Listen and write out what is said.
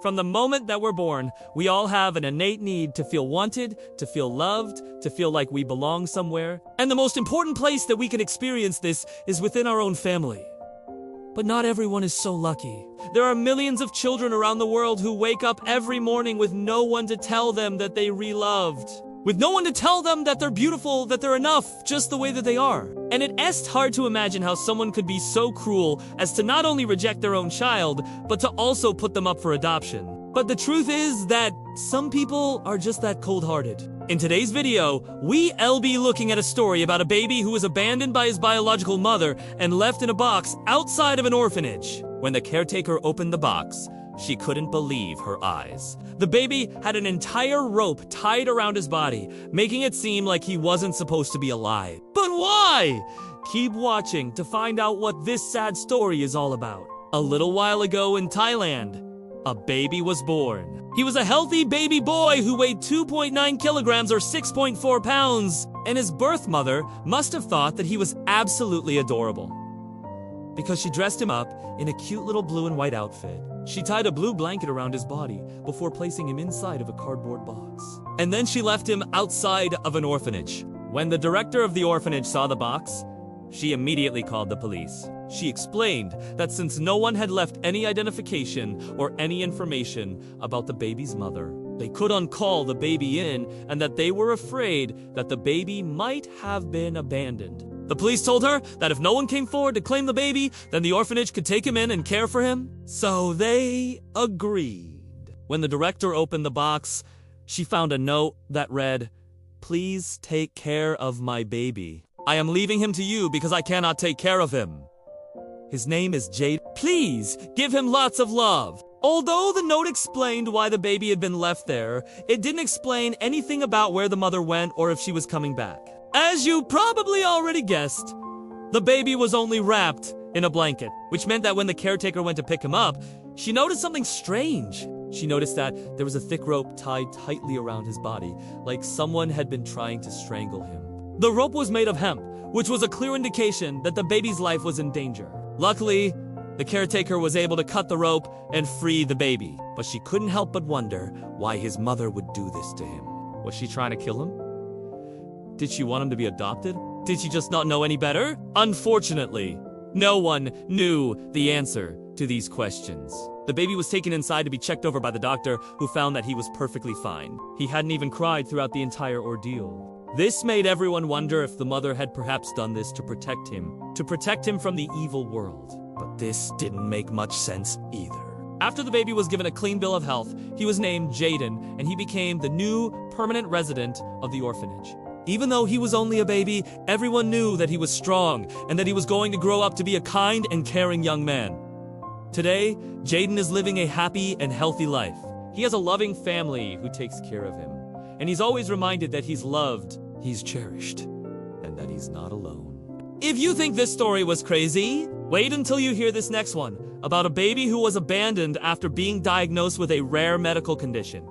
From the moment that we're born, we all have an innate need to feel wanted, to feel loved, to feel like we belong somewhere. And the most important place that we can experience this is within our own family. But not everyone is so lucky. There are millions of children around the world who wake up every morning with no one to tell them that they re-loved. With no one to tell them that they're beautiful, that they're enough, just the way that they are. And it's hard to imagine how someone could be so cruel as to not only reject their own child, but to also put them up for adoption. But the truth is that some people are just that cold-hearted. In today's video, we'll be looking at a story about a baby who was abandoned by his biological mother and left in a box outside of an orphanage. When the caretaker opened the box, she couldn't believe her eyes. The baby had an entire rope tied around his body, making it seem like he wasn't supposed to be alive. But why? Keep watching to find out what this sad story is all about. A little while ago in Thailand, a baby was born. He was a healthy baby boy who weighed 2.9 kilograms or 6.4 pounds, and his birth mother must have thought that he was absolutely adorable, because she dressed him up in a cute little blue and white outfit. She tied a blue blanket around his body before placing him inside of a cardboard box. And then she left him outside of an orphanage. When the director of the orphanage saw the box, she immediately called the police. She explained that since no one had left any identification or any information about the baby's mother, they couldn't call the baby in, and that they were afraid that the baby might have been abandoned. The police told her that if no one came forward to claim the baby, then the orphanage could take him in and care for him. So they agreed. When the director opened the box, she found a note that read, "Please take care of my baby. I am leaving him to you because I cannot take care of him. His name is Jade. Please give him lots of love." Although the note explained why the baby had been left there, it didn't explain anything about where the mother went or if she was coming back. As you probably already guessed, the baby was only wrapped in a blanket, which meant that when the caretaker went to pick him up, she noticed something strange. She noticed that there was a thick rope tied tightly around his body, like someone had been trying to strangle him. The rope was made of hemp, which was a clear indication that the baby's life was in danger. Luckily, the caretaker was able to cut the rope and free the baby, but she couldn't help but wonder why his mother would do this to him. Was she trying to kill him? Did she want him to be adopted? Did she just not know any better? Unfortunately, no one knew the answer to these questions. The baby was taken inside to be checked over by the doctor, who found that he was perfectly fine. He hadn't even cried throughout the entire ordeal. This made everyone wonder if the mother had perhaps done this to protect him from the evil world. But this didn't make much sense either. After the baby was given a clean bill of health, he was named Jaden, and he became the new permanent resident of the orphanage. Even though he was only a baby, everyone knew that he was strong and that he was going to grow up to be a kind and caring young man. Today, Jaden is living a happy and healthy life. He has a loving family who takes care of him. And he's always reminded that he's loved, he's cherished, and that he's not alone. If you think this story was crazy, wait until you hear this next one about a baby who was abandoned after being diagnosed with a rare medical condition.